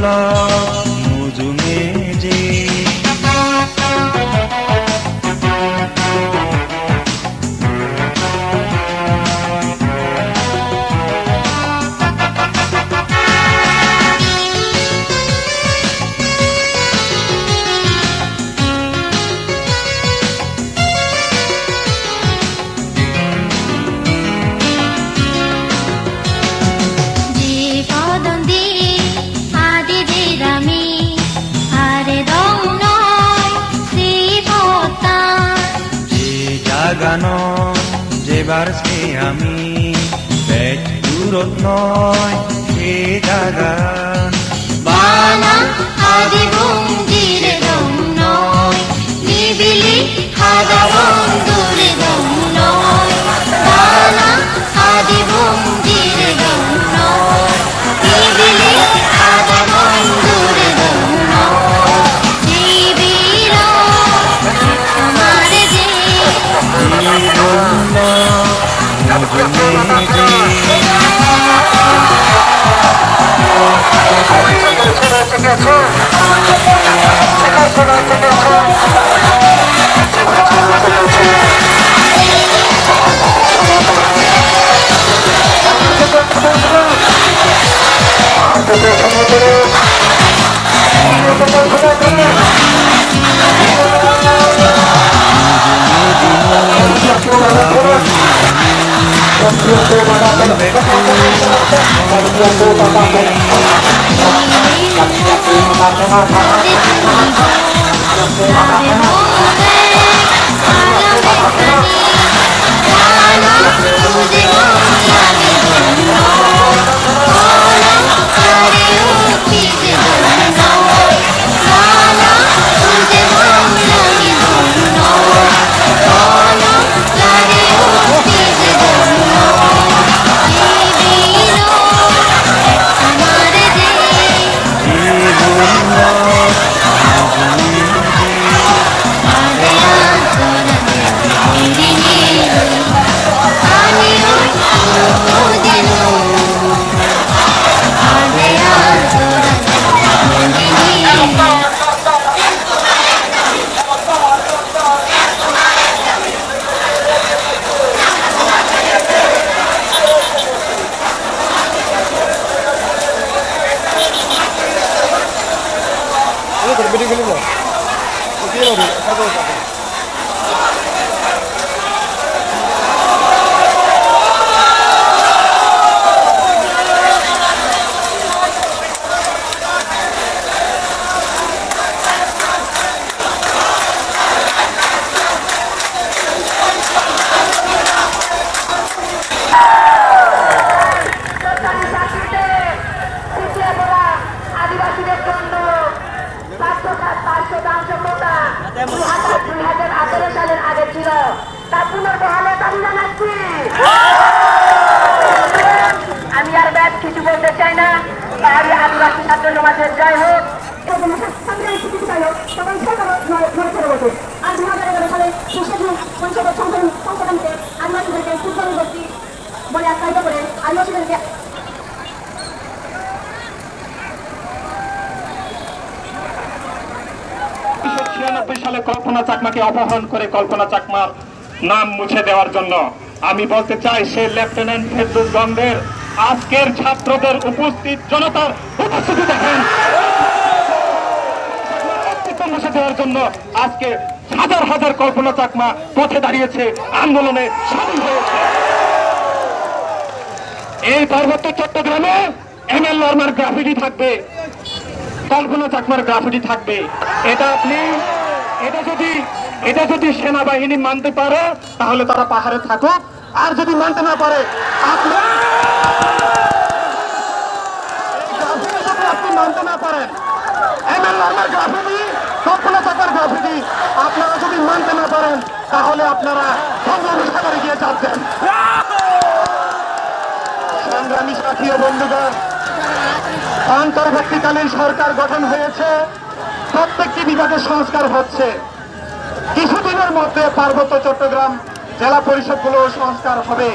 বিপ্লব মুজুঙে যে গানো যেবার সে আমি বেশ দূরত নয় সে জাগা বানা আদি বঙ্গির দম নয় নিবিলি হাদা বন্ধুর দম নয় বানা আদি বঙ্গির দম নয় নিবিলি হাদা বন্ধুর দম নয় জীবীর আমার যে সালের আগে ছিল তা পুনর্বহালে দাবি জানাচ্ছি। আমি আর ব্যাস কিছু বলতে চাই না। তাহলে আদিবাসী ছাত্র সমাজের জয় হোক। আর 2011 সালে পঞ্চায়েত সংশোধনীতে আদিবাসীদেরকে পূর্ববর্তী বলে আখ্যায়িত করে আদিবাসীদেরকে সালে কল্পনা চাকমাকে অপহরণ করে কল্পনা চাকমার নাম মুছে দেওয়ার জন্য আমি বলতে চাই সে লেফটেন্যান্ট ফেরদৌস গঙ্গের আজকের ছাত্রদের উপস্থিত জনতার উপস্থিতি দেখেন মুছে দেওয়ার জন্য আজকে হাজার হাজার কল্পনা চাকমা পথে দাঁড়িয়েছে, আন্দোলনে সামিল হয়েছে। এই পার্বত্য চট্টগ্রামে এমএল নরমার গ্রাফিটি থাকবে, কল্পনা চাকমার গ্রাফিটি থাকবে। এটা যদি সেনাবাহিনী মানতে পারে তাহলে তারা পাহাড়ে থাকুক, আর যদি মানতে না পারে আপনি মানতে না পারেন এমএল নরমার গ্রাফিটি, কল্পনা চাকমার গ্রাফিটি আপনারা যদি মানতে না পারেন তাহলে আপনারা সংগ্রামী সাগরে গিয়ে যাচ্ছেন। সংগ্রামী সাথী ও বন্ধুগণ, অন্তর্বর্তীকালীন সরকার গঠন হয়েছে, প্রত্যেকটি বিভাগের সংস্কার হচ্ছে। কিছুদিনের মধ্যে পার্বত্য চট্টগ্রাম জেলা পরিষদগুলো সংস্কার হবে।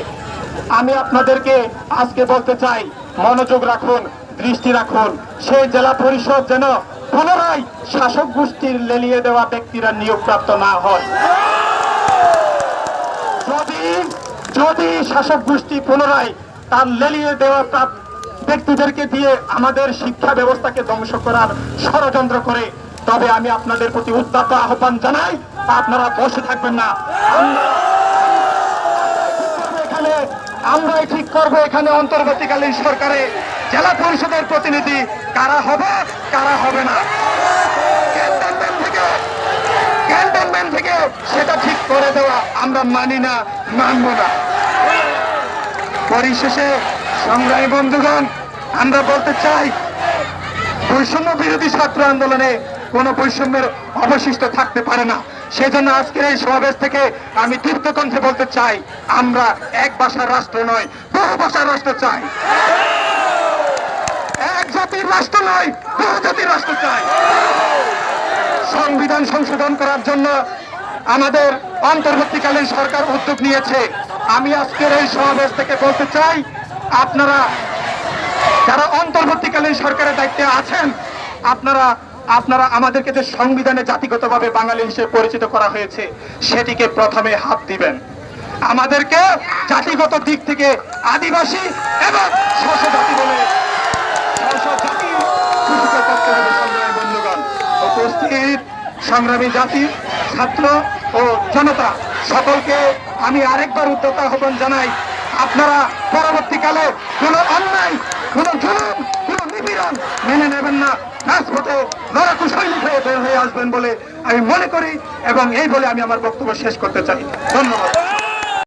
আমি আপনাদেরকে আজকে বলতে চাই, মনোযোগ রাখুন। দৃষ্টি রাখুন সেই জেলা পরিষদ যেন পুনরায় শাসক গোষ্ঠীর লেলিয়ে দেওয়া ব্যক্তিরা নিয়োগপ্রাপ্ত না হয়। যদি শাসক গোষ্ঠী পুনরায় তার লেলিয়ে দেওয়া ব্যক্তিদেরকে দিয়ে আমাদের শিক্ষা ব্যবস্থাকে ধ্বংস করার ষড়যন্ত্র করে, তবে আমি আপনাদের প্রতি উদ্যত আহ্বান জানাই, আপনারা বসে থাকবেন না। আমরাই ঠিক করবো এখানে অন্তর্বর্তীকালীন সরকারে জেলা পরিষদের প্রতিনিধি কারা হবে কারা হবে না। ক্যান্টনমেন্ট থেকে সেটা ঠিক করে দেওয়া আমরা মানি না, মানব না। পরিশেষে সংগ্রামী বন্ধুগণ, আমরা বলতে চাই বৈষম্য বিরোধী ছাত্র আন্দোলনে কোনো বৈষম্যের অবশিষ্ট থাকতে পারে না। সেজন্য আজকের এই সমাবেশ থেকে আমি তীব্র কণ্ঠে বলতে চাই, আমরা এক ভাষার রাষ্ট্র নয়, বহু ভাষার রাষ্ট্র চাই। এক জাতির রাষ্ট্র নয়, বহু জাতির রাষ্ট্র চাই। সংবিধান সংশোধন করার জন্য আমাদের অন্তর্বর্তীকালীন সরকার উদ্যোগ নিয়েছে। আমি আজকের এই সমাবেশ থেকে বলতে চাই, আপনারা যারা অন্তর্বর্তীকালীন সরকারের দায়িত্বে আছেন, আপনারা আমাদেরকে যে সংবিধানে জাতিগতভাবে বাঙালি হিসেবে পরিচিত করা হয়েছে সেটিকে প্রথমে হাত দিবেন। আমাদেরকে জাতিগত দিক থেকে আদিবাসী এবং শস্য জাতি বলে ঘোষিত করতে হবে। সংগ্রামী বন্ধুগণ, উপস্থিত সংগ্রামী জাতি, ছাত্র ও জনতা সকলকে আমি আরেকবার উদ্যত আহ্বান জানাই, আপনারা পরবর্তীকালে কোন অন্যায়, কোন জুলুম, কোন নিপীড়ন মেনে নেবেন না। রাজপথে লড়াকু সৈনিক হয়ে বের হয়ে আসবেন বলে আমি মনে করি এবং এই বলে আমি আমার বক্তব্য শেষ করতে চাই। ধন্যবাদ।